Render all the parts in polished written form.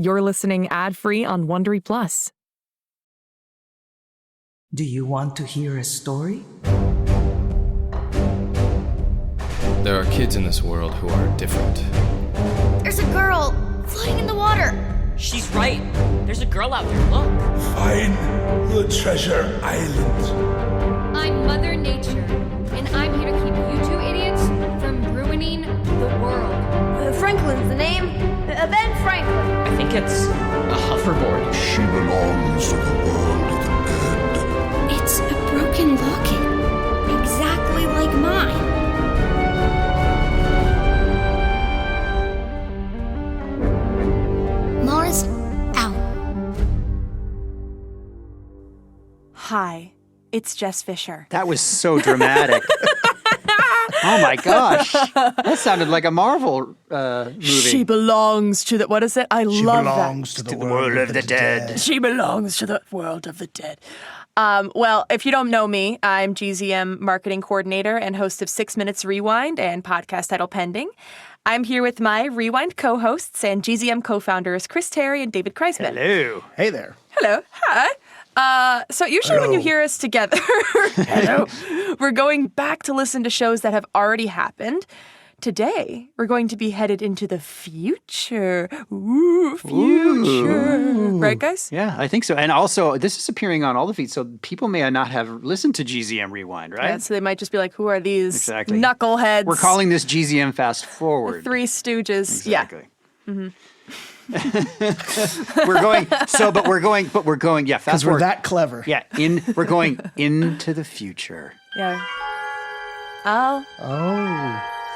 You're listening ad-free on Wondery Plus. Do you want to hear a story? There are kids in this world who are different. There's a girl floating in the water. She's right. There's a girl out there, look. Find the treasure island. I'm Mother Nature, and I'm here to keep you two idiots from ruining the world. Franklin's the name. Ben Franklin. I think it's a hoverboard. She belongs to the world of the dead. It's a broken locket, exactly like mine. Mars out. Hi, it's Jess Fisher. That was so dramatic. Oh my gosh. That sounded like a Marvel movie. She belongs to the, what is it? She love belongs that. to the world of the dead. She belongs to the world of the dead. Well, if you don't know me, I'm GZM Marketing Coordinator and host of 6 Minutes Rewind and podcast title Pending. I'm here with my Rewind co-hosts and GZM co-founders Chris Terry and David Kreisman. Hello. Hey there. Hello. Hi. So usually when you hear us together, hello, we're going back to listen to shows that have already happened. Today, we're going to be headed into the future. Ooh, future. Ooh. Right, guys? Yeah, I think so. And also, this is appearing on all the feeds, so people may not have listened to GZM Rewind, right? Yeah, so they might just be like, who are these exactly. knuckleheads? We're calling this GZM Fast Forward. The Three Stooges. Exactly. Yeah. Mm-hmm. We're going, fast Because we're forward. that clever. Yeah, we're going into the future. Yeah. Oh.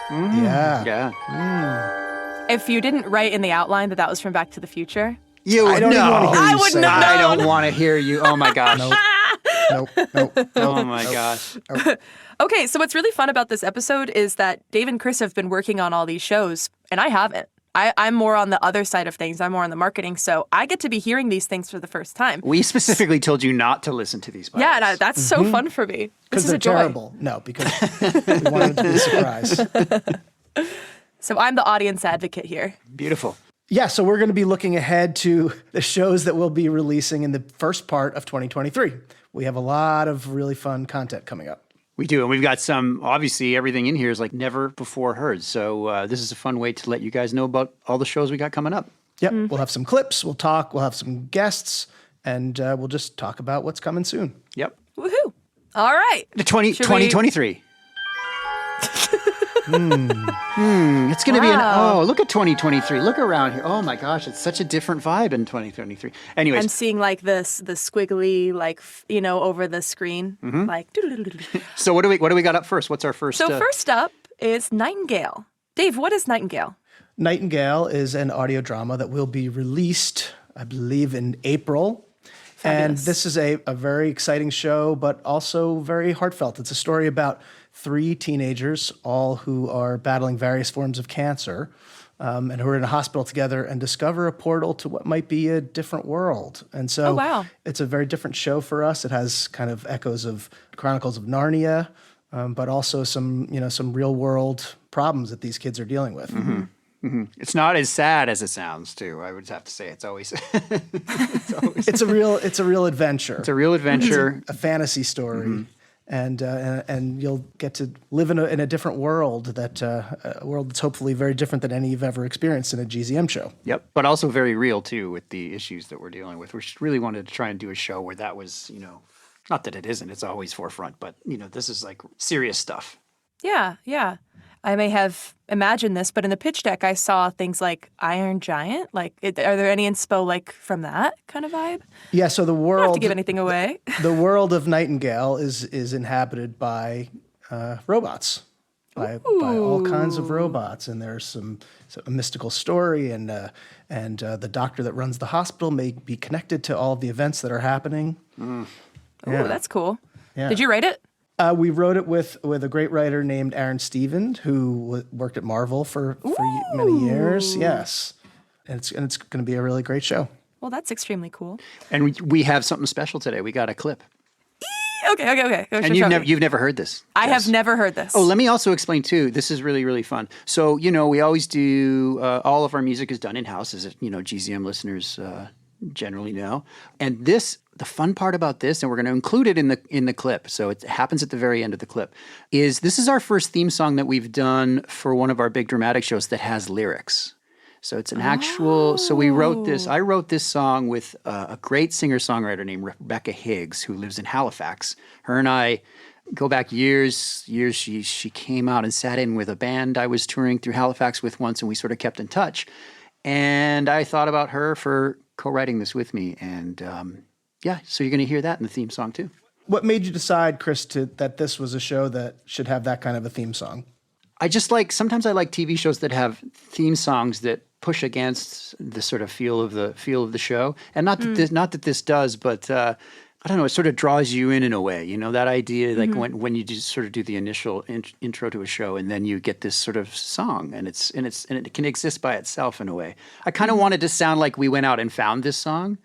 Yeah. Yeah. If you didn't write in the outline that was from Back to the Future. I don't even want to hear you I wouldn't say have it. known. I don't want to hear you. Oh my gosh. Nope. Oh my gosh. Okay, so what's really fun about this episode is that Dave and Chris have been working on all these shows, and I haven't. I'm more on the other side of things. I'm more on the marketing, so I get to be hearing these things for the first time. We specifically told you not to listen to these podcasts. Yeah, and that's so fun for me. This is Because they're a joy. terrible. No, because we wanted to be a surprise. So I'm the audience advocate here. Beautiful. Yeah, so we're going to be looking ahead to the shows that we'll be releasing in the first part of 2023. We have a lot of really fun content coming up. We do, and we've got some, obviously everything in here is like never before heard. So this is a fun way to let you guys know about all the shows we got coming up. Yep, We'll have some clips, we'll talk, we'll have some guests, and we'll just talk about what's coming soon. Yep. Woohoo! All right. 2023. It's going to be look at 2023. Look around here. Oh my gosh, it's such a different vibe in 2023. Anyways. I'm seeing like the squiggly, like, over the screen. Like, doodle-doodle-doodle. So what do we got up first? What's our first? So first up is Nightingale. Dave, what is Nightingale? Nightingale is an audio drama that will be released, I believe, in April. Fabulous. And this is a very exciting show, but also very heartfelt. It's a story about 3 teenagers, all who are battling various forms of cancer, and who are in a hospital together and discover a portal to what might be a different world. And so it's a very different show for us. It has kind of echoes of Chronicles of Narnia, but also some real world problems that these kids are dealing with. Mm-hmm. Mm-hmm. It's not as sad as it sounds, too. I would have to say it's always. It's a real adventure. It's a real adventure. It's a fantasy story, and you'll get to live in a different world a world that's hopefully very different than any you've ever experienced in a GZM show. Yep, but also very real too with the issues that we're dealing with. We really wanted to try and do a show where that was, not that it isn't. It's always forefront, but this is like serious stuff. Yeah. I may have imagined this, but in the pitch deck, I saw things like Iron Giant. Like, are there any inspo like from that kind of vibe? Yeah, so the world. I don't have to give anything away. The world of Nightingale is inhabited by robots, by all kinds of robots, and there's a mystical story, and the doctor that runs the hospital may be connected to all of the events that are happening. Oh, that's cool. Yeah. Did you write it? We wrote it with a great writer named Aaron Stevens, who worked at Marvel for many years. Yes, and it's going to be a really great show. Well, that's extremely cool. And we have something special today. We got a clip. Okay. And you've never heard this? I Jess? have never heard this. Oh, let me also explain too. This is really, really fun. So, we always do, all of our music is done in-house, as, GZM listeners generally know. And the fun part about this, and we're going to include it in the clip, so it happens at the very end of the clip, is this is our first theme song that we've done for one of our big dramatic shows that has lyrics. So it's an actual, so we wrote this, I wrote this song with a great singer-songwriter named Rebecca Higgs, who lives in Halifax. Her and I go back years. She came out and sat in with a band I was touring through Halifax with once, and we sort of kept in touch. And I thought about her for co-writing this with me. And so you're going to hear that in the theme song too. What made you decide, Chris, that this was a show that should have that kind of a theme song? Sometimes I like TV shows that have theme songs that push against the sort of feel of the show. And not that this does, but I don't know, it sort of draws you in a way, that idea, like when you just sort of do the initial intro to a show and then you get this sort of song and it can exist by itself in a way. I kind of wanted to sound like we went out and found this song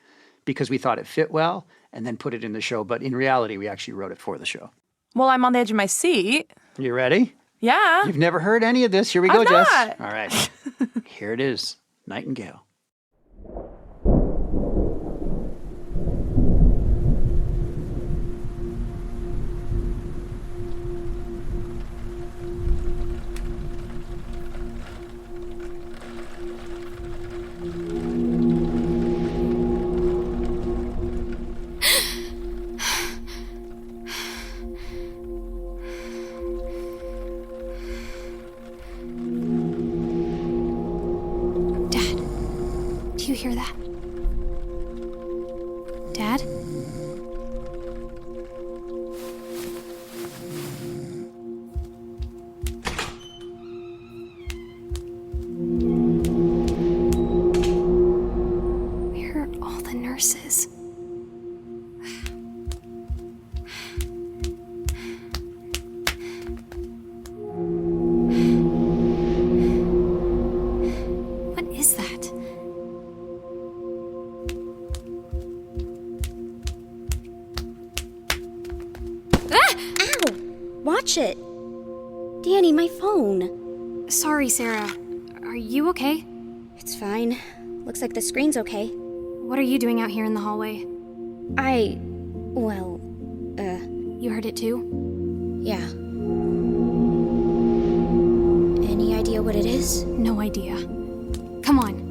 because we thought it fit well and then put it in the show. But in reality, we actually wrote it for the show. Well, I'm on the edge of my seat. You ready? Yeah. You've never heard any of this. Here we go, Jess. Not. All right. Here it is. Nightingale. Do you hear that? Dad? Where are all the nurses? What is that? Watch it. Danny, my phone. Sorry, Sarah. Are you okay? It's fine. Looks like the screen's okay. What are you doing out here in the hallway? You heard it too? Yeah. Any idea what it is? No idea. Come on.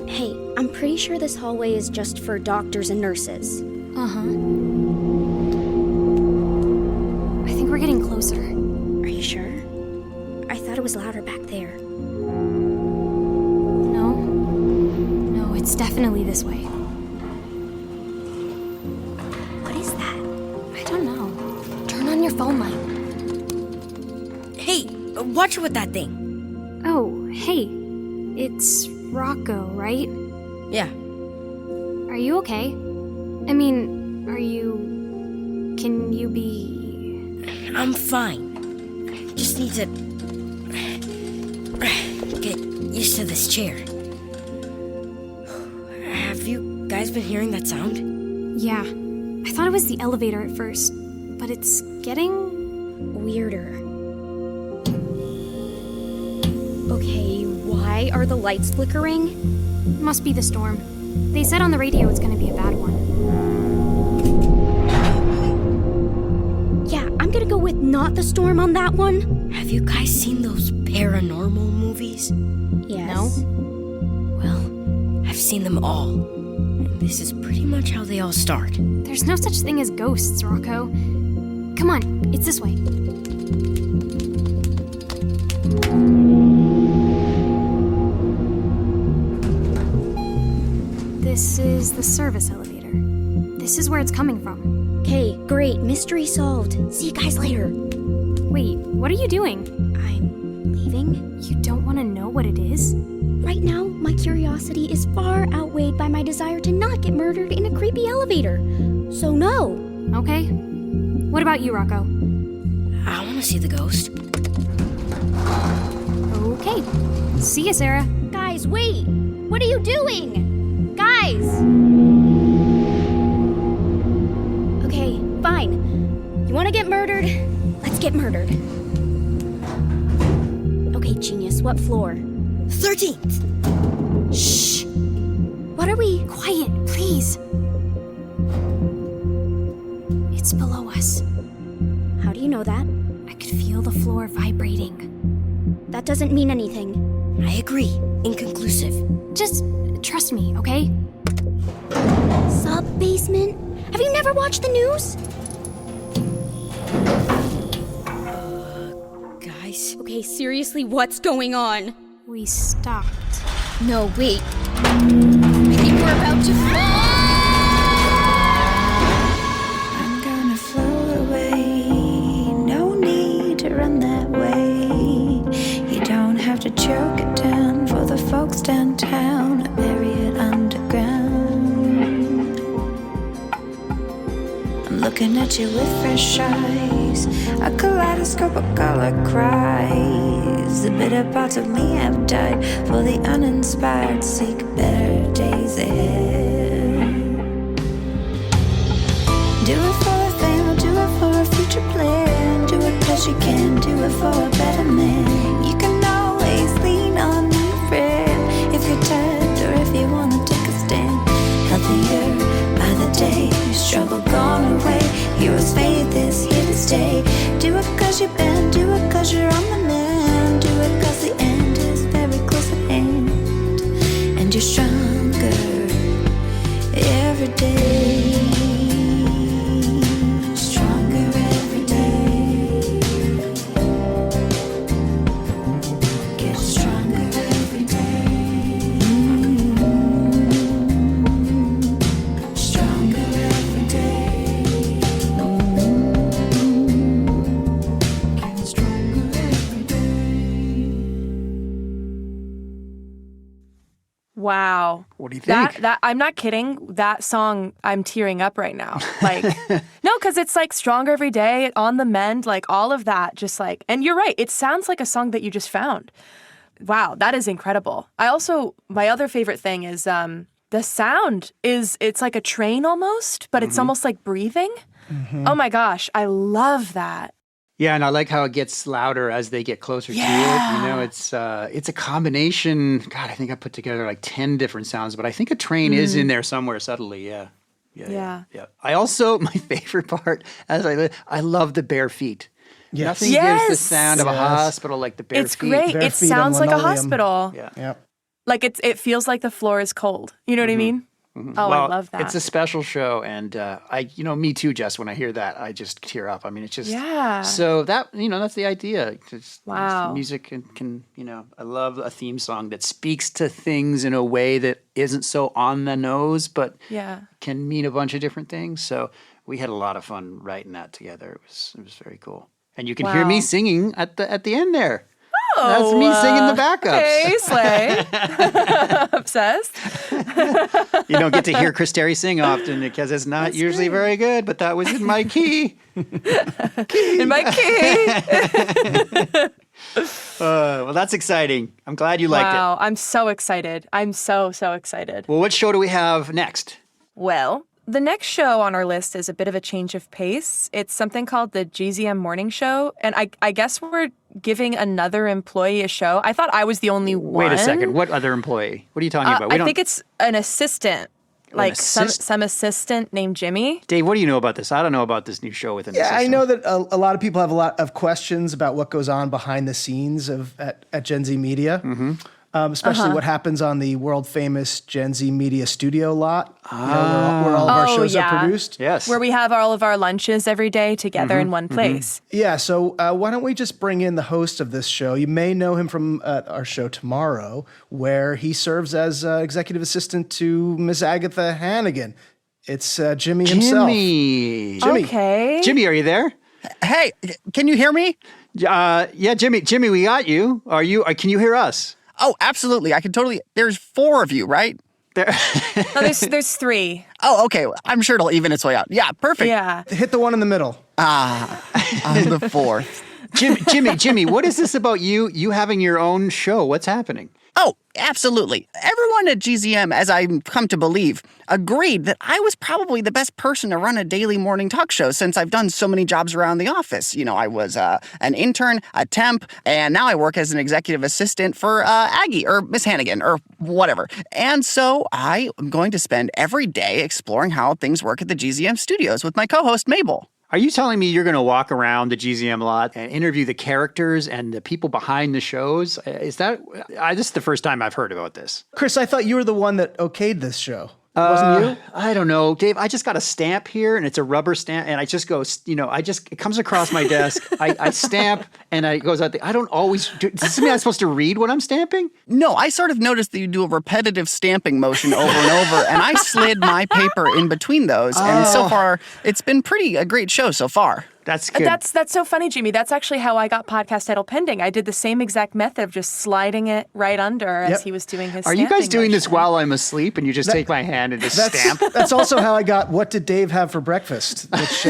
Hey, I'm pretty sure this hallway is just for doctors and nurses. Uh-huh. I think we're getting closer. Are you sure? I thought it was louder back there. No, it's definitely this way. What is that? I don't know. Turn on your phone light. Hey, watch with that thing. Oh, hey. It's Rocco, right? Yeah. Are you okay? I mean, can you be... I'm fine. Just need to get used to this chair. Have you guys been hearing that sound? Yeah. I thought it was the elevator at first, but it's getting... weirder. Okay, why are the lights flickering? Must be the storm. They said on the radio it's gonna be a bad one. Yeah, I'm gonna go with not the storm on that one. Have you guys seen those paranormal movies? Yes. Well, I've seen them all. And this is pretty much how they all start. There's no such thing as ghosts, Rocco. Come on, it's this way. This is the service elevator. This is where it's coming from. Okay, great. Mystery solved. See you guys later. Wait, what are you doing? I'm leaving. You don't want to know what it is? Right now, my curiosity is far outweighed by my desire to not get murdered in a creepy elevator. So no. Okay. What about you, Rocco? I want to see the ghost. Okay. See ya, Sarah. Guys, Guys, wait! What are you doing? Guys! Okay, fine. You want to get murdered? Let's get murdered. Okay, genius, what floor? 13th! Shh! What are we? Quiet, please. It's below us. How do you know that? I could feel the floor vibrating. That doesn't mean anything. I agree. Inconclusive. Just trust me, okay? Sub-basement? Have you never watched the news? Guys. Okay, seriously, what's going on? We stopped. No, wait. I think we're about to fall! I'm gonna float away. No need to run that way. You don't have to choke it down for the folks downtown. I bury it underground. I'm looking at you with fresh eyes. A kaleidoscope of color cries. The bitter parts of me have died for the uninspired. Seek better days ahead. Do it for a fame, do it for a future plan. Do it 'cause you can, do it for a better man. You can always lean on me, friend. If you're tired or if you wanna take a stand. Healthier by the day, struggle gone away. Heroes faith is here to stay. Do it 'cause you bend, do it 'cause you're on the mend. Do it 'cause the end is very close at hand. And you're stronger every day. Stronger every day. Get stronger every day. Stronger every day. Get stronger every day. Wow. What do you think? That I'm not kidding. That song, I'm tearing up right now. Like, no, because it's like Stronger Every Day, On the Mend, like all of that. Just like, and you're right. It sounds like a song that you just found. Wow, that is incredible. My other favorite thing is the sound it's like a train almost, but it's almost like breathing. Oh my gosh, I love that. Yeah, and I like how it gets louder as they get closer to it. You know, it's a combination. God, I think I put together like 10 different sounds, but I think a train is in there somewhere subtly. Yeah. I also, my favorite part, I love the bare feet. Yes. Nothing gives the sound of a hospital like the bare It's feet. great. Bare It feet on sounds like a linoleum. hospital. Yeah. Yep. Like it feels like the floor is cold. You know what I mean? Oh, Well, I love that. It's a special show, and me too, Jess. When I hear that, I just tear up. I mean, it's just So that's the idea. Wow. Music can I love a theme song that speaks to things in a way that isn't so on the nose, but can mean a bunch of different things. So we had a lot of fun writing that together. It was very cool, and you can hear me singing at the end there. That's me singing the backups. Okay, slay. Obsessed. You don't get to hear Chris Terry sing often because it's not usually very good, but that was in my key. In my key. Well, that's exciting. I'm glad you liked it. Wow, I'm so excited. I'm so excited. Well, what show do we have next? Well, the next show on our list is a bit of a change of pace. It's something called the GZM Morning Show, and I guess we're giving another employee a show. I thought I was the only one. Wait a second. What other employee? What are you talking about? I think it's an assistant, like some assistant named Jimmy. Dave, what do you know about this? I don't know about this new show with an assistant. I know that a lot of people have a lot of questions about what goes on behind the scenes at Gen Z Media. Especially what happens on the world-famous Gen Z Media studio lot, where all of our shows are produced. Yes. Where we have all of our lunches every day together in one place. Yeah, so why don't we just bring in the host of this show? You may know him from our show tomorrow, where he serves as executive assistant to Miss Agatha Hannigan. It's Jimmy himself. Jimmy. Okay. Jimmy, are you there? Hey, can you hear me? Yeah, Jimmy. Jimmy, we got you. Can you hear us? Oh, absolutely. I can totally. There's 4 of you, right? No, there's 3. Oh, okay. I'm sure it'll even its way out. Yeah, perfect. Yeah. Hit the one in the middle. I'm the 4th. Jimmy, what is this about you having your own show? What's happening? Oh, Absolutely. Everyone at GZM, as I've come to believe, agreed that I was probably the best person to run a daily morning talk show since I've done so many jobs around the office. You know, I was an intern, a temp, and now I work as an executive assistant for Aggie or Miss Hannigan or whatever. And so I am going to spend every day exploring how things work at the GZM studios with my co-host Mabel. Are you telling me you're going to walk around the GZM lot and interview the characters and the people behind the shows? Is that this is the first time I've heard about this. Chris, I thought you were the one that okayed this show. Wasn't you? I don't know, Dave. I just got a stamp here, and it's a rubber stamp, and I just go, it comes across my desk. I stamp, and it goes out. I don't always. Does this mean I'm supposed to read what I'm stamping? No, I sort of noticed that you do a repetitive stamping motion over and over, and I slid my paper in between those, and so far it's been a great show so far. That's good. That's so funny, Jimmy. That's actually how I got podcast title pending. I did the same exact method of just sliding it right under as he was doing his. Are you guys doing motion. this while I'm asleep and you just take my hand and just stamp? That's also how I got What Did Dave Have for Breakfast, which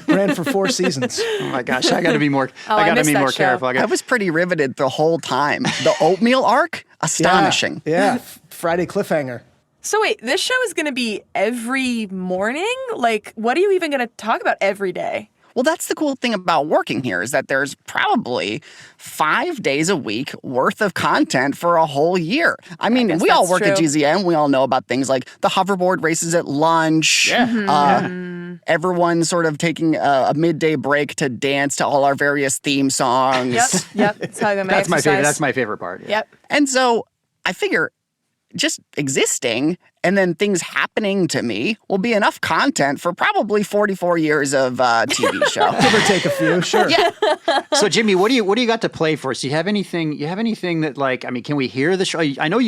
ran for 4 seasons. Oh my gosh, I got to be more. I got to be more show. careful. I was pretty riveted the whole time. The oatmeal arc, astonishing. Yeah. Friday cliffhanger. So wait, this show is going to be every morning? Like, what are you even going to talk about every day? Well, that's the cool thing about working here is that there's probably 5 days a week worth of content for a whole year. I mean, we all work at GZM. We all know about things like the hoverboard races at lunch. Everyone sort of taking a midday break to dance to all our various theme songs. Yep. That's how I got my That's my exercise. favorite. That's my favorite part. Yep. And so I figure just existing and then things happening to me will be enough content for probably 44 years of TV show. Give or take a few, sure. Yeah. So Jimmy, what do you got to play for us? Do you have anything? That can we hear the show? I know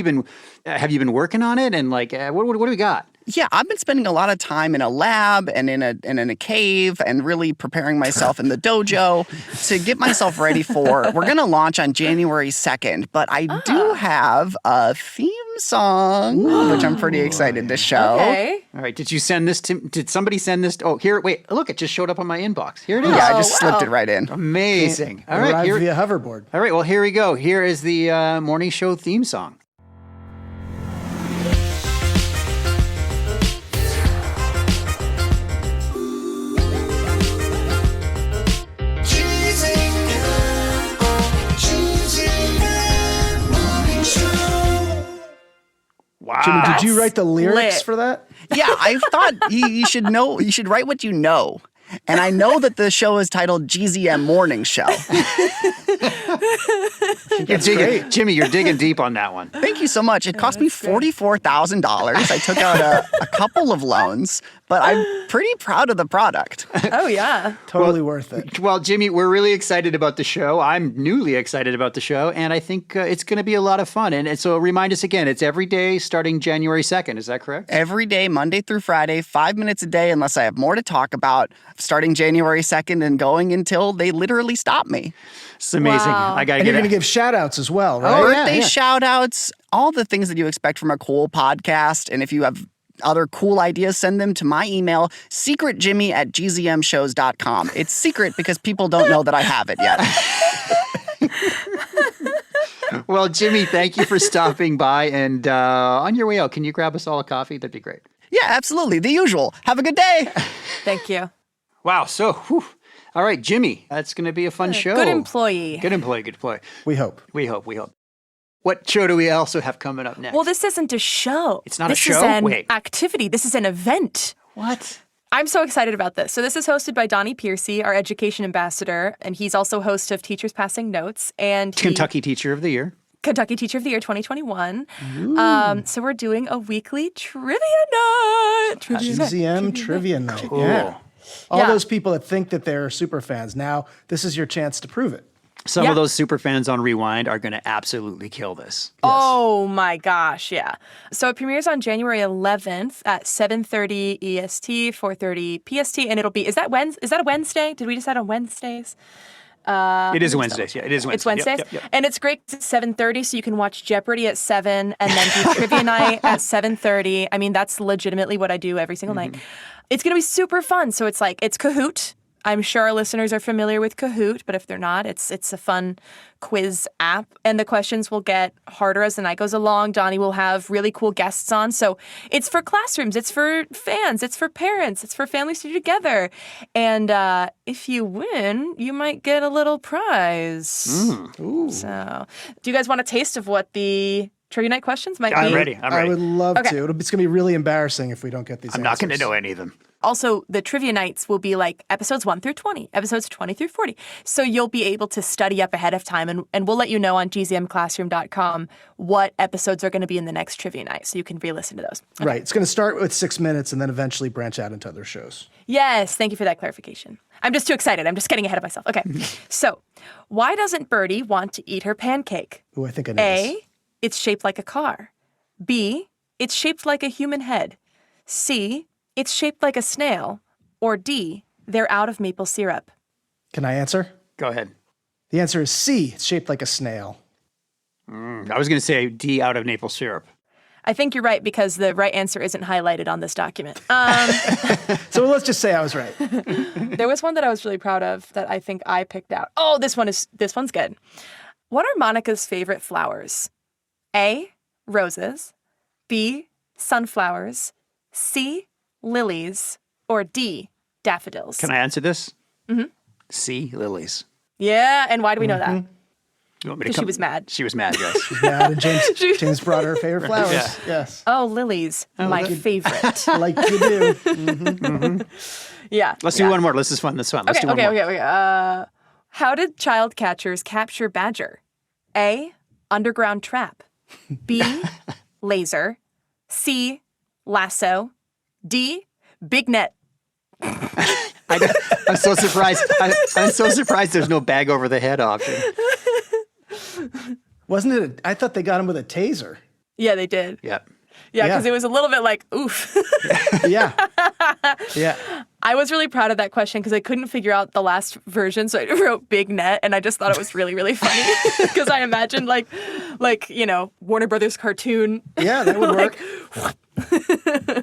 have you been working on it? And what do we got? Yeah, I've been spending a lot of time in a lab and in a cave and really preparing myself in the dojo to get myself ready for. We're going to launch on January 2nd, but I do have a theme song, which I'm pretty excited to show. Okay. All right. Did somebody send this? Oh, here. Wait. Look, it just showed up on my inbox. Here it is. Yeah, I just slipped it right in. Amazing. All right. Arrived via hoverboard. All right. Well, here we go. Here is the morning show theme song. Wow. Jimmy, did you write the lyrics for that? Yeah, I thought you should know. You should write what you know. And I know that the show is titled GZM Morning Show. Jimmy, you're digging deep on that one. Thank you so much. It cost me $44,000. I took out a couple of loans, but I'm pretty proud of the product. Oh, yeah. Totally worth it. Well, Jimmy, we're really excited about the show. I'm newly excited about the show, and I think it's going to be a lot of fun. And so remind us again, it's every day starting January 2nd. Is that correct? Every day, Monday through Friday, 5 minutes a day, unless I have more to talk about, starting January 2nd and going until they literally stop me. It's amazing. Wow. I got to And get you're going it. to give shout outs as well, right? Birthday shout outs, all the things that you expect from a cool podcast. And if you have other cool ideas, send them to my email, secretjimmy@gzmshows.com. It's secret because people don't know that I have it yet. Well, Jimmy, thank you for stopping by. And on your way out, can you grab us all a coffee? That'd be great. Yeah, absolutely. The usual. Have a good day. Thank you. Wow. So, all right, Jimmy, that's going to be a fun show. Good employee. Good employee. Good employee. We hope. We hope. What show do we also have coming up next? Well, this isn't a show. It's not a This show? is an Wait. activity. This is an event. What? I'm so excited about this. So this is hosted by Donnie Piercy, our education ambassador, and he's also host of Teachers Passing Notes. And Kentucky Teacher of the Year. Kentucky Teacher of the Year 2021. So we're doing a weekly trivia night. GZM Trivia Night. Cool. Yeah. All Yeah. those people that think that they're super fans, now this is your chance to prove it. Some of those super fans on Rewind are going to absolutely kill this. Oh my gosh, yeah. So it premieres on January 11th at 7:30 EST, 4:30 PST, and it'll be, is that a Wednesday? Did we decide on Wednesdays? It is Wednesdays. Yeah, it is Wednesdays. It's Wednesdays. Yep. And it's great. It's 7:30, so you can watch Jeopardy at 7 and then do trivia night at 7:30. I mean, that's legitimately what I do every single night. It's going to be super fun. So it's Kahoot. I'm sure our listeners are familiar with Kahoot, but if they're not, it's a fun quiz app. And the questions will get harder as the night goes along. Donnie will have really cool guests on. So it's for classrooms, it's for fans, it's for parents, it's for families to do together. And if you win, you might get a little prize. So do you guys want a taste of what the trivia night questions might be? I'm ready. I would love to. It's going to be really embarrassing if we don't get these I'm answers. not going to know any of them. Also, the trivia nights will be like episodes 1 through 20, episodes 20 through 40. So you'll be able to study up ahead of time, and we'll let you know on gzmclassroom.com what episodes are going to be in the next trivia night, so you can re-listen to those. Okay. Right. It's going to start with 6 minutes and then eventually branch out into other shows. Yes, thank you for that clarification. I'm just too excited. I'm just getting ahead of myself. Okay, so why doesn't Birdie want to eat her pancake? Oh, I think I know A, this. it's shaped like a car. B, it's shaped like a human head. C, it's shaped like a snail. Or D, they're out of maple syrup. Can I answer? Go ahead. The answer is C. It's shaped like a snail. I was going to say D, out of maple syrup. I think you're right because the right answer isn't highlighted on this document. So let's just say I was right. There was one that I was really proud of that I think I picked out. Oh, this one's good. What are Monica's favorite flowers? A, roses. B, sunflowers. C, lilies. Or D, daffodils. Can I answer this? Mm-hmm. C, lilies. Yeah, and why do we know that? You want me to Because she was mad. She was mad, yes. She's mad, and James brought her favorite flowers. Yeah. Yes. Oh, lilies, my favorite. Like you do. Yeah. Let's do one more. This is fun. Let's do one more. Okay. How did child catchers capture badger? A, underground trap. B, laser. C, lasso. D, big net. I'm so surprised. I'm so surprised there's no bag over the head option. Wasn't it? I thought they got him with a taser. Yeah, they did. Yeah. Yeah, because it was a little bit like, oof. Yeah. Yeah. I was really proud of that question because I couldn't figure out the last version, so I wrote big net, and I just thought it was really, really funny because I imagined like Warner Brothers cartoon. Yeah, that would work.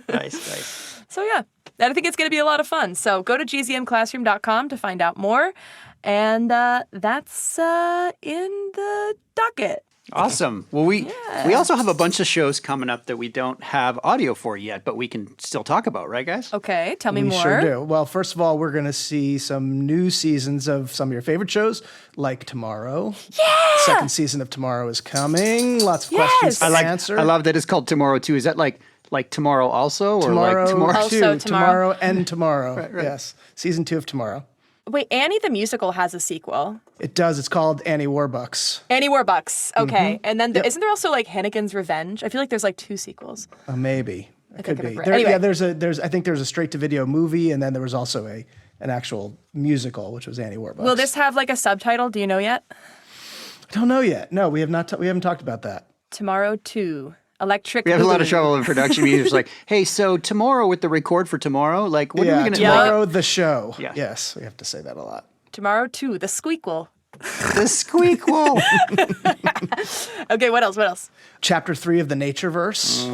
Nice. So yeah, I think it's going to be a lot of fun. So go to gzmclassroom.com to find out more, and that's in the docket. Awesome. Well, we also have a bunch of shows coming up that we don't have audio for yet, but we can still talk about, right, guys? Okay, tell me We more. sure do. Well, first of all, we're going to see some new seasons of some of your favorite shows, like Tomorrow. Yeah! Second season of Tomorrow is coming. Lots of questions to answer. I love that it's called Tomorrow too. Is that like Tomorrow also, or Tomorrow like Tomorrow? Also Two, Tomorrow. and Tomorrow. Right. Yes, season 2 of Tomorrow. Wait, Annie the musical has a sequel. It does. It's called Annie Warbucks. Annie Warbucks. Okay, and then isn't there also like Hannigan's Revenge? I feel like there's like 2 sequels. Maybe. It could be. Anyway. Yeah, I think there's a straight to video movie, and then there was also an actual musical, which was Annie Warbucks. Will this have like a subtitle? Do you know yet? I don't know yet. No, we have not. We haven't talked about that. Tomorrow 2. Electric. We have a lot of Boogaloo. trouble in production meetings. It's like, hey, so tomorrow with the record for tomorrow, like, what are we going to Tomorrow the show. Yeah. Yes, we have to say that a lot. Tomorrow 2. The Squeakquel. The Squeakquel. Okay, what else? Chapter 3 of the Natureverse.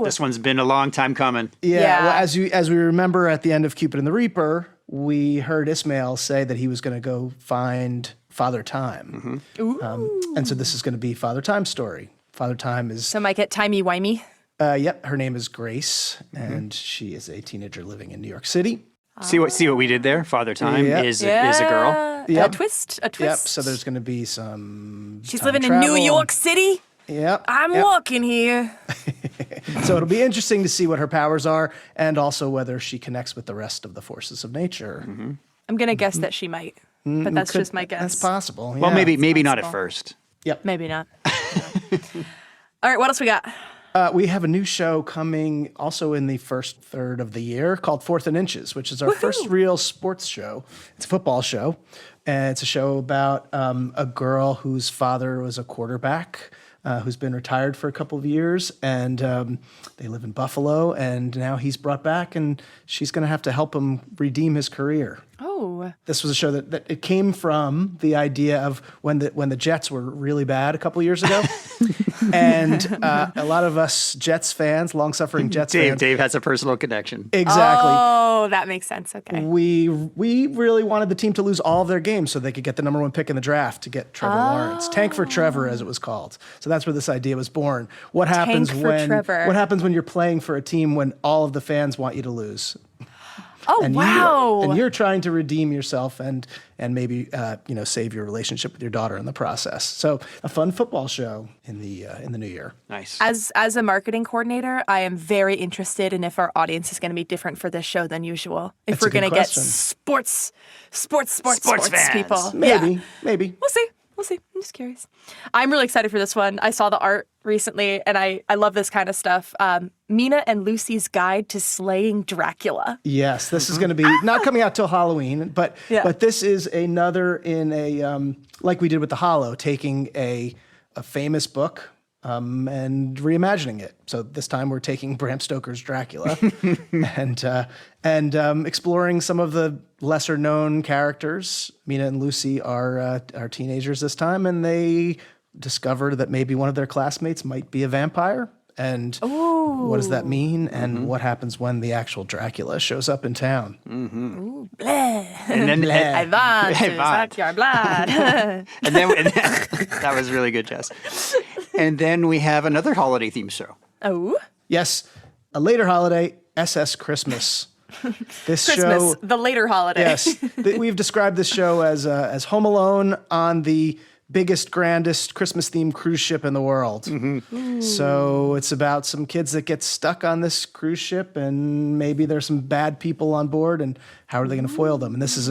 This one's been a long time coming. Yeah. Well, as we remember at the end of Cupid and the Reaper, we heard Ismail say that he was going to go find Father Time. And so this is going to be Father Time's story. Father Time is... So might get timey-wimey. Yep, her name is Grace, and she is a teenager living in New York City. See what we did there? Father Time Yep. is a girl. Yep. A twist. Yep, so there's going to be some She's time living in travel. New York City. Yep. I'm walking here. So it'll be interesting to see what her powers are and also whether she connects with the rest of the forces of nature. I'm going to guess that she might, but that's just my guess. That's possible. Well, yeah. maybe not at possible. first. Yep. Maybe not. All right, what else we got? We have a new show coming also in the first third of the year called 4th and Inches, which is our first real sports show. It's a football show, and it's a show about a girl whose father was a quarterback who's been retired for a couple of years, and they live in Buffalo, and now he's brought back, and she's going to have to help him redeem his career. Oh. This was a show that it came from the idea of when the Jets were really bad a couple of years ago. And a lot of us Jets fans, long-suffering Jets fans. Dave has a personal connection. Exactly. Oh, that makes sense. Okay. We really wanted the team to lose all of their games so they could get the number 1 pick in the draft to get Trevor Lawrence. Tank for Trevor, as it was called. So that's where this idea was born. What happens Trevor. What happens when you're playing for a team when all of the fans want you to lose? Oh, wow. And you're trying to redeem yourself and maybe save your relationship with your daughter in the process. So a fun football show in the new year. Nice. As a marketing coordinator, I am very interested in if our audience is going to be different for this show than usual. If we're going to get sports fans. people. Maybe. We'll see. I'm just curious. I'm really excited for this one. I saw the art recently, and I love this kind of stuff. Mina and Lucy's Guide to Slaying Dracula. Yes, this is going to be not coming out till Halloween, but this is another in a like we did with The Hollow, taking a famous book and reimagining it. So this time we're taking Bram Stoker's Dracula and exploring some of the lesser known characters. Mina and Lucy are teenagers this time, and they discover that maybe one of their classmates might be a vampire. And what does that mean? And what happens when the actual Dracula shows up in town? Ooh, bleh. And then I want to suck your blood. and then that was really good, Jess. And then we have another holiday themed show. Oh, yes, a later holiday, SS Christmas. This Christmas, show, the later holiday. Yes, we've described this show as Home Alone on the biggest, grandest Christmas-themed cruise ship in the world. So it's about some kids that get stuck on this cruise ship, and maybe there's some bad people on board, and how are they going to foil them? And this is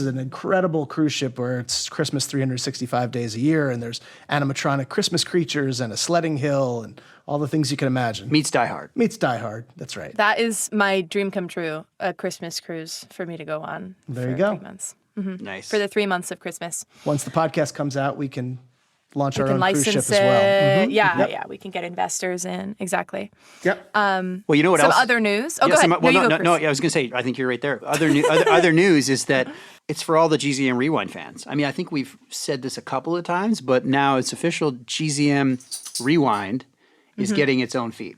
an incredible cruise ship where it's Christmas 365 days a year, and there's animatronic Christmas creatures and a sledding hill and all the things you can imagine. Meets Die Hard. Meets Die Hard. That's right. That is my dream come true, a Christmas cruise for me to go on. There you go. 3 months. Nice. For the 3 months of Christmas. Once the podcast comes out, we can launch our own license cruise ship as well. Yeah, we can get investors in. Exactly. Yep. Well, you know what some else? Other news? Oh, go ahead. I was going to say, I think you're right there. Other news is that it's for all the GZM Rewind fans. I mean, I think we've said this a couple of times, but now it's official. GZM Rewind is getting its own feed.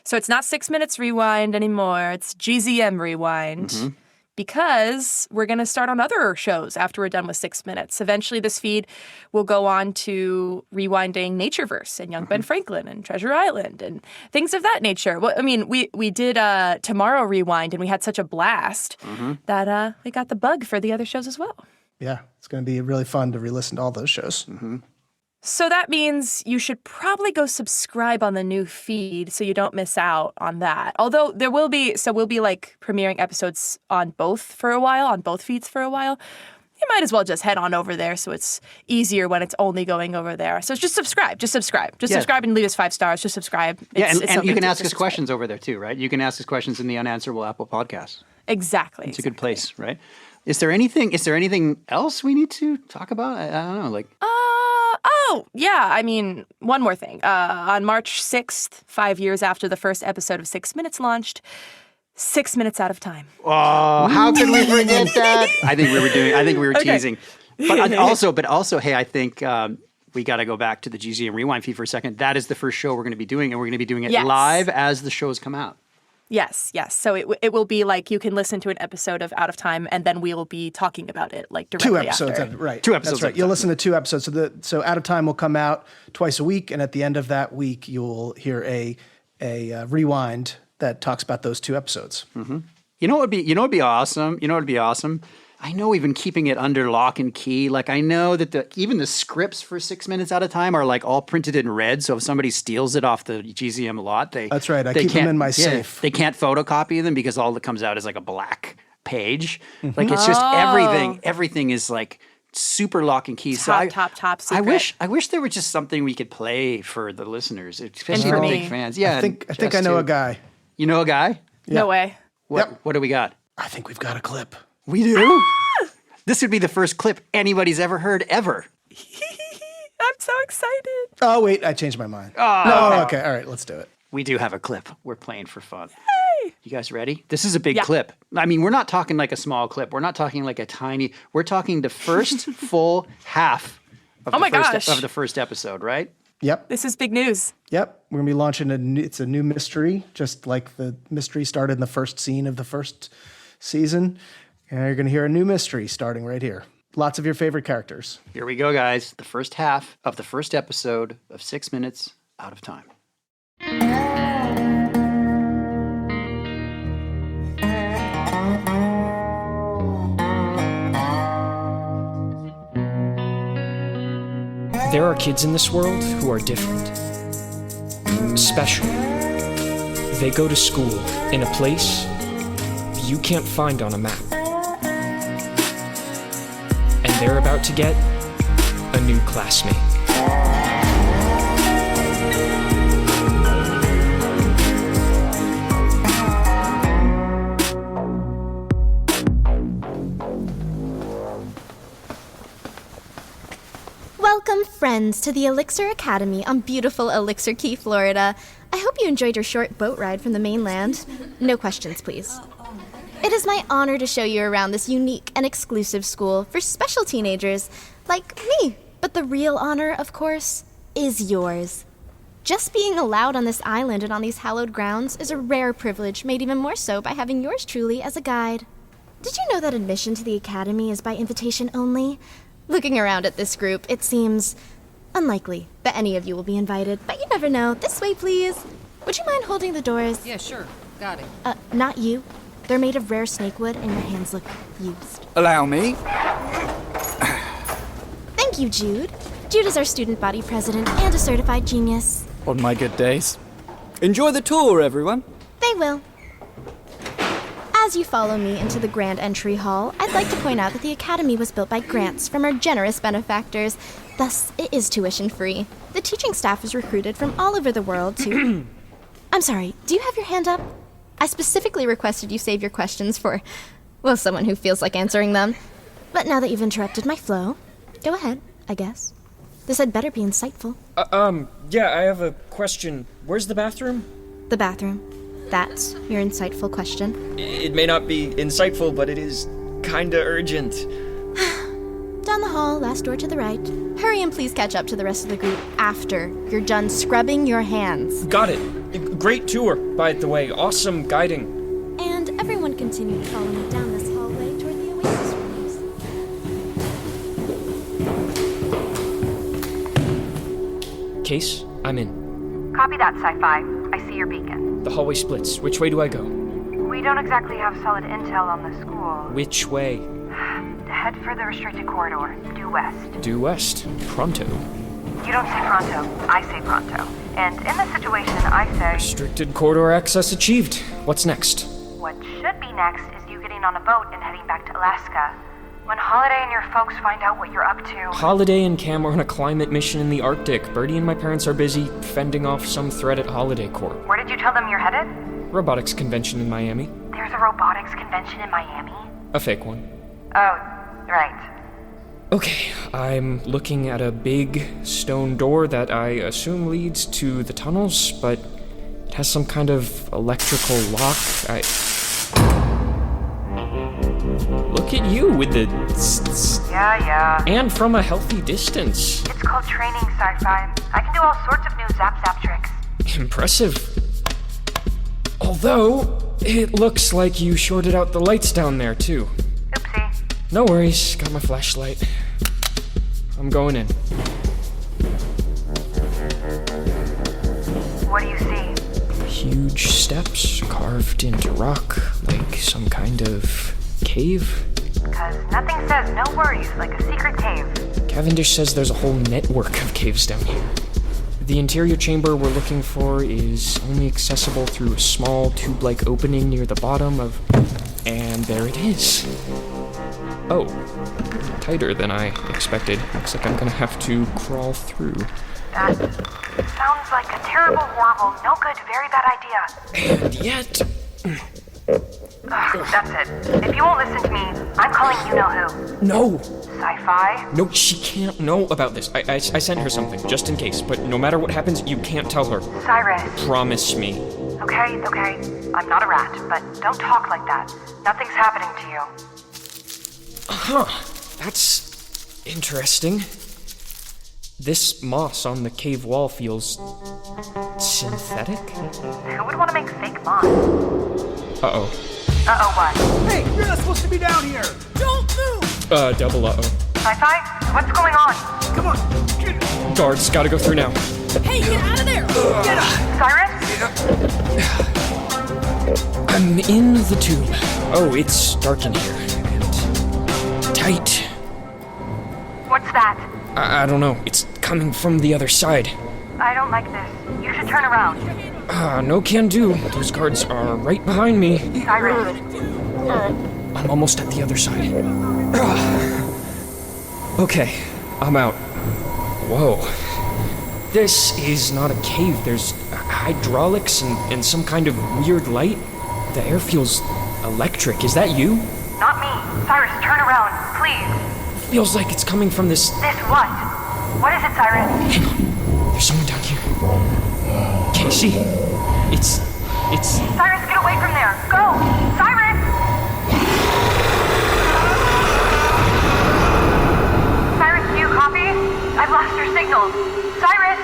So it's not 6 Minutes Rewind anymore. It's GZM Rewind. Because we're going to start on other shows after we're done with 6 Minutes. Eventually, this feed will go on to rewinding Natureverse and Young Ben Franklin and Treasure Island and things of that nature. Well, I mean, we did Tomorrow Rewind, and we had such a blast that we got the bug for the other shows as well. Yeah, it's going to be really fun to re-listen to all those shows. So that means you should probably go subscribe on the new feed so you don't miss out on that. Although we'll be like premiering episodes on both for a while, on both feeds for a while. You might as well just head on over there so it's easier when it's only going over there. So just subscribe. Subscribe and leave us 5 stars. Just subscribe. And you can ask us questions over there too, right? You can ask us questions in the Unanswerable Apple Podcast. Exactly. It's a good place, right? Is there anything else we need to talk about? I don't know, Oh, yeah. I mean, one more thing. On March 6th, 5 years after the first episode of 6 Minutes launched, 6 Minutes Out of Time. Oh, how could we forget that? I think we were teasing. But also, hey, I think we got to go back to the GZM Rewind feed for a second. That is the first show we're going to be doing, and we're going to be doing it live as the shows come out. Yes. So it will be like you can listen to an episode of Out of Time, and then we will be talking about it like directly 2 episodes, after. right? 2 episodes. That's right. You'll listen to 2 episodes. So Out of Time will come out twice a week, and at the end of that week, you'll hear a rewind that talks about those 2 episodes. You know what would be awesome? I know we've been keeping it under lock and key. Like, I know that even the scripts for 6 Minutes At a Time are like all printed in red. So if somebody steals it off the GZM lot, that's right. I keep them in my safe. They can't photocopy them because all that comes out is like a black page. Like, it's just everything is like super lock and key. Top secret. I wish there was just something we could play for the listeners, especially the big fans. Yeah, I think I know a guy. You know a guy? Yeah. No way. What do we got? I think we've got a clip. We do? This would be the first clip anybody's ever heard, ever. I'm so excited. Oh, wait, I changed my mind. Okay. All right, let's do it. We do have a clip. We're playing for fun. Yay! You guys ready? This is a big clip. I mean, we're not talking like a small clip. We're not talking like we're talking the first full half of the first episode, right? Yep. This is big news. Yep. We're going to be launching it's a new mystery, just like the mystery started in the first scene of the first season. And you're going to hear a new mystery starting right here. Lots of your favorite characters. Here we go, guys. The first half of the first episode of 6 Minutes Out of Time. There are kids in this world who are different. Special. They go to school in a place you can't find on a map. And they're about to get a new classmate. Welcome, friends, to the Elixir Academy on beautiful Elixir Key, Florida. I hope you enjoyed your short boat ride from the mainland. No questions, please. It is my honor to show you around this unique and exclusive school for special teenagers like me. But the real honor, of course, is yours. Just being allowed on this island and on these hallowed grounds is a rare privilege, made even more so by having yours truly as a guide. Did you know that admission to the Academy is by invitation only? Looking around at this group, it seems unlikely that any of you will be invited, but you never know. This way, please. Would you mind holding the doors? Yeah, sure. Got it. Not you. They're made of rare snakewood and your hands look used. Allow me. Thank you, Jude. Jude is our student body president and a certified genius. On my good days. Enjoy the tour, everyone. They will. As you follow me into the grand entry hall, I'd like to point out that the Academy was built by grants from our generous benefactors. Thus, it is tuition free. The teaching staff is recruited from all over the world to... I'm sorry, do you have your hand up? I specifically requested you save your questions for, well, someone who feels like answering them. But now that you've interrupted my flow, go ahead, I guess. This had better be insightful. Yeah, I have a question. Where's the bathroom? The bathroom. That's your insightful question. It may not be insightful, but it is kinda urgent. Down the hall, last door to the right. Hurry and please catch up to the rest of the group after you're done scrubbing your hands. Got it. Great tour, by the way. Awesome guiding. And everyone continue to follow me down this hallway toward the Oasis rooms. Case, I'm in. Copy that, Sci-Fi. I see your beacon. The hallway splits. Which way do I go? We don't exactly have solid intel on the school. Which way? Head for the restricted corridor. Due west. Due west. Pronto. You don't say pronto. I say pronto. And in this situation, I say... Restricted corridor access achieved. What's next? What should be next is you getting on a boat and heading back to Alaska. When Holiday and your folks find out what you're up to... Holiday and Cam are on a climate mission in the Arctic. Birdie and my parents are busy fending off some threat at Holiday Corp. Where did you tell them you're headed? Robotics convention in Miami. There's a robotics convention in Miami? A fake one. Oh, right. Okay, I'm looking at a big stone door that I assume leads to the tunnels, but it has some kind of electrical lock. Look at you with the... Yeah. And from a healthy distance. It's called training, Sci-Fi. I can do all sorts of new zap tricks. Impressive. Although, it looks like you shorted out the lights down there, too. Oopsie. No worries, got my flashlight. I'm going in. What do you see? Huge steps carved into rock, like some kind of cave. 'Cause nothing says no worries like a secret cave. Cavendish says there's a whole network of caves down here. The interior chamber we're looking for is only accessible through a small tube-like opening near the bottom of... And there it is. Oh, tighter than I expected. Looks like I'm gonna have to crawl through. That sounds like a terrible, horrible, no good, very bad idea. And yet... That's it. If you won't listen to me, I'm calling you-know-who. No! Sci-Fi? No, she can't know about this. I sent her something, just in case, but no matter what happens, you can't tell her. Cyrus. Promise me. Okay. I'm not a rat, but don't talk like that. Nothing's happening to you. Huh. That's interesting. This moss on the cave wall feels synthetic? Who would want to make fake moss? Uh-oh. Uh-oh what? Hey, you're not supposed to be down here! Don't move! Double uh-oh. Sci-Fi? What's going on? Come on! Guards, gotta go through now. Hey, get out of there! Get up! Cyrus? I'm in the tube. Oh, it's dark in here. And tight. What's that? I don't know. It's coming from the other side. I don't like this. You should turn around. No can do. Those guards are right behind me. Cyrus? I'm almost at the other side. Okay, I'm out. Whoa. This is not a cave. There's hydraulics and some kind of weird light. The air feels electric. Is that you? Not me. Cyrus, turn around, please. Feels like it's coming from this... This what? What is it, Cyrus? Hang on. There's someone down here. Casey? It's... Cyrus, get away from there. Go! Cyrus! Cyrus, do you copy? I've lost your signal. Cyrus!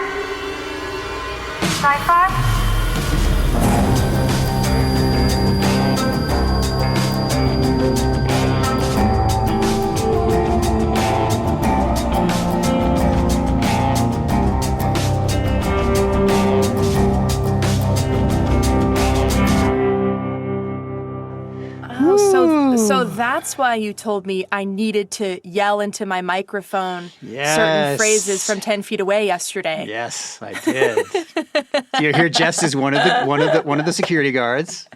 Sci-Fi? So that's why you told me I needed to yell into my microphone Yes. certain phrases from 10 feet away yesterday. Yes, I did. You hear Jess is one of the security guards,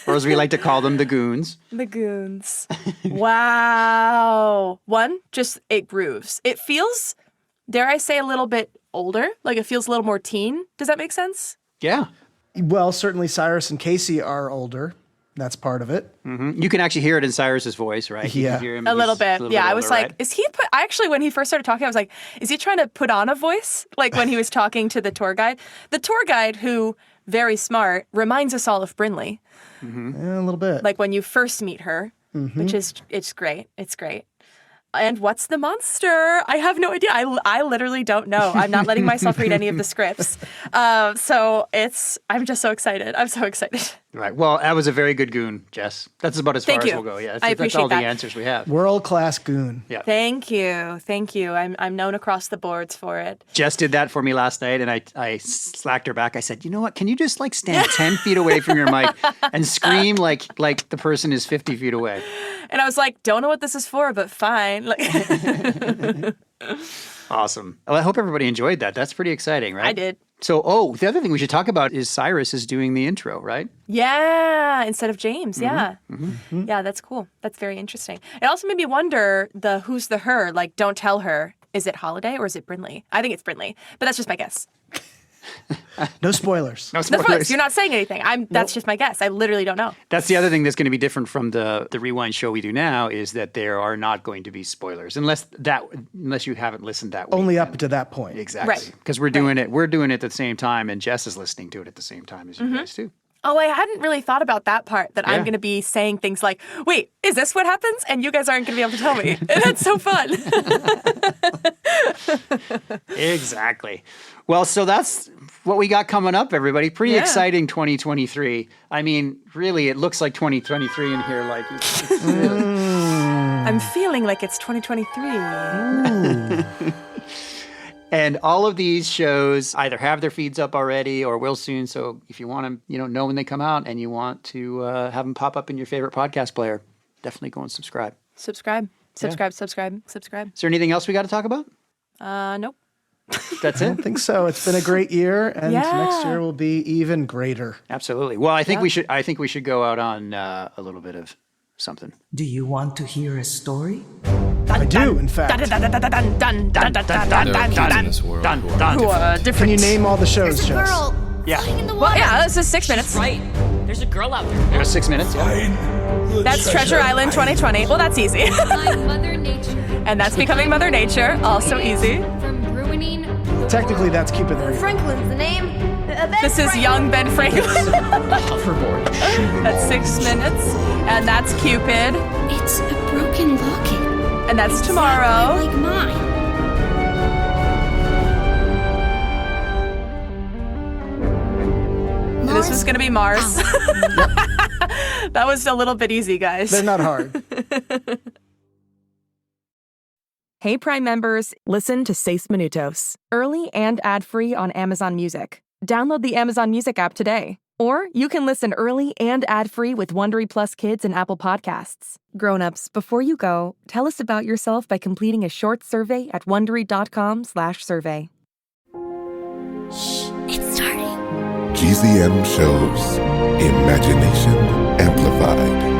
or as we like to call them, the goons. The goons. Wow. One, just it grooves. It feels, dare I say, a little bit older. Like it feels a little more teen. Does that make sense? Yeah. Well, certainly Cyrus and Casey are older. That's part of it. Mm-hmm. You can actually hear it in Cyrus's voice, right? You Yeah. can hear him. A little He's bit. Yeah, I was older, like, right? is he actually, when he first started talking, I was like, is he trying to put on a voice? Like when he was talking to the tour guide? The tour guide, who, very smart, reminds us all of Brinley. Mm-hmm. Yeah, a little bit. Like when you first meet her, which is, it's great. It's great. And what's the monster? I have no idea. I literally don't know. I'm not letting myself read any of the scripts. So I'm just so excited. I'm so excited. Right. Well, that was a very good goon, Jess. That's about as far as we'll go. Yeah. I That's appreciate all that. the answers we have. World-class goon. Yeah. Thank you. Thank you. I'm known across the boards for it. Jess did that for me last night, and I slacked her back. I said, you know what? Can you just like stand 10 feet away from your mic and scream like the person is 50 feet away? And I was like, don't know what this is for, but fine. Like, Awesome. Well, I hope everybody enjoyed that. That's pretty exciting, right? I did. So, the other thing we should talk about is Cyrus is doing the intro, right? Yeah, instead of James. Yeah. Mm-hmm. Yeah, that's cool. That's very interesting. It also made me wonder the who's the her, like don't tell her. Is it Holiday or is it Brinley? I think it's Brinley, but that's just my guess. No spoilers. No No spoilers. spoilers. You're not saying anything. That's just my guess. I literally don't know. That's the other thing that's going to be different from the Rewind show we do now is that there are not going to be spoilers unless you haven't listened that week. Only up to that point. Exactly. Right. Because we're doing it at the same time, and Jess is listening to it at the same time as you guys too. Oh, I hadn't really thought about that part, that I'm Yeah. going to be saying things like, wait, is this what happens? And you guys aren't going to be able to tell me. And that's so fun. Exactly. Well, so that's what we got coming up, everybody. Pretty Yeah. exciting 2023. I mean, really, it looks like 2023 in here. Like, it's really... I'm feeling like it's 2023. And all of these shows either have their feeds up already or will soon. So if you want to, know when they come out and you want to have them pop up in your favorite podcast player, definitely go and subscribe. Subscribe. Yeah. Subscribe. Is there anything else we got to talk about? Nope. That's I it? don't think so. It's been a great year, and Yeah. next year will be even greater. Absolutely. Well, I think we should go out on a little bit of something. Do you want to hear a story? I do, in fact. There are kids in this world who are Can you name all the shows, Jess? Yeah. Well, yeah, this is 6 minutes. Right. There's a girl out there. There's 6 minutes. Yeah. That's Treasure Island 2020. Well, that's easy. I'm Mother Nature. And that's Becoming Mother Nature. Also easy. From ruining the Technically, that's Cupid the Reaper. Franklin's the name. Ben This is young Ben Franklin. Hoverboard. That's 6 minutes. And that's Cupid. It's a broken locket. And that's tomorrow. Like mine. going to be Mars. That was a little bit easy, guys. They're not hard. Hey Prime members, listen to Seis Minutos, early and ad-free on Amazon Music. Download the Amazon Music app today. Or you can listen early and ad-free with Wondery Plus Kids and Apple Podcasts. Grown-ups, before you go, tell us about yourself by completing a short survey at Wondery.com/survey. It's starting. GZM Shows. Imagination Amplified.